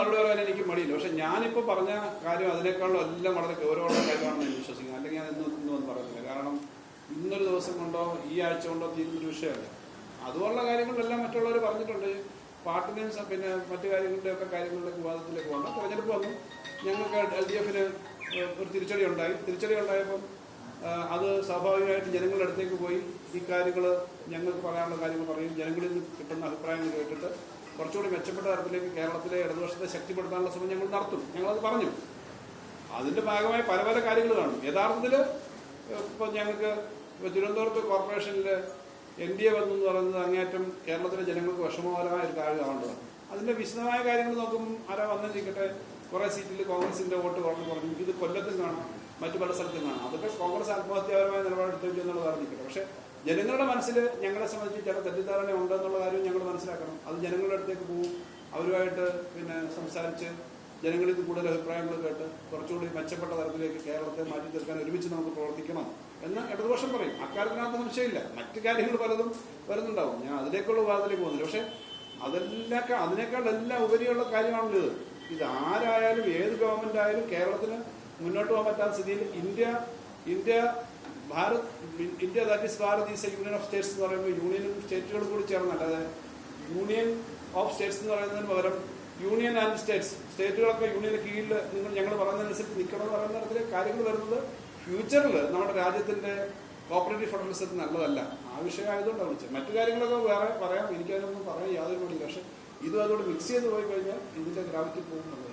മറുപടി പറയാൻ എനിക്ക് മടിയില്ല. പക്ഷെ ഞാനിപ്പോൾ പറഞ്ഞ കാര്യം അതിനേക്കാളും എല്ലാം വളരെ ഗൗരവമുള്ള കാര്യമാണെന്ന് ഞാൻ വിശ്വസിക്കുന്നത്. അല്ലെങ്കിൽ ഞാൻ ഇന്നൊന്നും പറയുന്നില്ല. കാരണം ഇന്നൊരു ദിവസം കൊണ്ടോ ഈ ആഴ്ച കൊണ്ടോ തീരുന്നൊരു വിഷയമല്ല. അതുപോലുള്ള കാര്യങ്ങളിലെല്ലാം മറ്റുള്ളവർ പറഞ്ഞിട്ടുണ്ട്. പാർട്ടിനെയും പിന്നെ മറ്റു കാര്യങ്ങളുടെയൊക്കെ കാര്യങ്ങളിലേക്ക് വിവാദത്തിലേക്ക് പോകണം. തെരഞ്ഞെടുപ്പ് വന്നു, ഞങ്ങൾക്ക് LDF-ന് ഒരു തിരിച്ചടി ഉണ്ടായപ്പം അത് സ്വാഭാവികമായിട്ട് ജനങ്ങളുടെ അടുത്തേക്ക് പോയി ഈ കാര്യങ്ങൾ ഞങ്ങൾക്ക് പറയാനുള്ള കാര്യങ്ങൾ പറയും. ജനങ്ങളിൽ നിന്ന് കിട്ടുന്ന അഭിപ്രായങ്ങൾ കേട്ടിട്ട് കുറച്ചുകൂടി മെച്ചപ്പെട്ട തരത്തിലേക്ക് കേരളത്തിലെ ഇടതുപക്ഷത്തെ ശക്തിപ്പെടുത്താനുള്ള ശ്രമം ഞങ്ങൾ നടത്തും. ഞങ്ങളത് പറഞ്ഞു. അതിൻ്റെ ഭാഗമായി പല പല കാര്യങ്ങൾ കാണും. യഥാർത്ഥത്തിൽ ഇപ്പം ഞങ്ങൾക്ക് തിരുവനന്തപുരത്ത് കോർപ്പറേഷനിൽ NDA വന്നു എന്ന് പറയുന്നത് അങ്ങേറ്റം കേരളത്തിലെ ജനങ്ങൾക്ക് വിഷമകരമായ ഒരു കാര്യമാണുള്ളത്. അതിൻ്റെ വിശദമായ കാര്യങ്ങൾ നോക്കുമ്പോൾ ആരാ വന്നിരിക്കട്ടെ, കുറേ സീറ്റിൽ കോൺഗ്രസിൻ്റെ വോട്ട് കുറഞ്ഞു. ഇത് കൊല്ലത്തും കാണാം, മറ്റു പല സ്ഥലത്തും കാണാം. അതൊക്കെ കോൺഗ്രസ് ആത്മഹത്യാപരമായ നിലപാടെടുത്തു എന്നുള്ളത് അറിഞ്ഞിരിക്കട്ടെ. പക്ഷേ ജനങ്ങളുടെ മനസ്സിൽ ഞങ്ങളെ സംബന്ധിച്ച് ചില തെറ്റിദ്ധാരണ ഉണ്ടെന്നുള്ള കാര്യം ഞങ്ങൾ മനസ്സിലാക്കണം. അത് ജനങ്ങളുടെ അടുത്തേക്ക് പോകും. അവരുമായിട്ട് പിന്നെ സംസാരിച്ച് ജനങ്ങളിൽ നിന്ന് കൂടുതൽ അഭിപ്രായങ്ങൾ കേട്ട് കുറച്ചുകൂടി മെച്ചപ്പെട്ട തരത്തിലേക്ക് കേരളത്തെ മാറ്റി തീർക്കാൻ ഒരുമിച്ച് നമുക്ക് പ്രവർത്തിക്കണം എന്ന് ഇടതുപക്ഷം പറയും. അക്കാര്യത്തിനകത്ത് സംശയമില്ല. മറ്റു കാര്യങ്ങൾ പലതും വരുന്നുണ്ടാവും. ഞാൻ അതിലേക്കുള്ള വിവാദത്തിലേക്ക് പോകുന്നില്ല. പക്ഷേ അതിനേക്കാൾ എല്ലാം ഉപരിയുള്ള കാര്യമാണല്ലോ ഇത്. ഇത് ആരായാലും ഏത് ഗവൺമെന്റ് ആയാലും കേരളത്തിന് മുന്നോട്ട് പോകാൻ പറ്റാത്ത സ്ഥിതിയിൽ India that is Bharat is A union of States എന്ന് പറയുമ്പോൾ യൂണിയനും സ്റ്റേറ്റുകളും കൂടി ചേർന്നല്ല. അതായത് യൂണിയൻ ഓഫ് സ്റ്റേറ്റ്സ് എന്ന് പറയുന്നതിന് പകരം യൂണിയൻ ആൻഡ് സ്റ്റേറ്റുകളൊക്കെ യൂണിയന് കീഴിൽ ഞങ്ങൾ പറയുന്നതനുസരിച്ച് നിൽക്കണം എന്ന് പറയുന്ന തരത്തിലെ കാര്യങ്ങൾ വരുന്നത് ഫ്യൂച്ചറിൽ നമ്മുടെ രാജ്യത്തിന്റെ കോപ്പറേറ്റീവ് ഫെഡറലിസത്തിന് നല്ലതല്ല. ആ വിഷയമായതുകൊണ്ടാണ് വിളിച്ചത്. മറ്റു കാര്യങ്ങളൊക്കെ വേറെ പറയാം, എനിക്കതിനൊന്നും പറയാൻ യാതൊരു മടിയില്ല. പക്ഷെ ഇതും അതോട് മിക്സ് ചെയ്ത് പോയി കഴിഞ്ഞാൽ ഇതിന്റെ ഗ്രാവിറ്റി പോകുന്നുള്ളത്.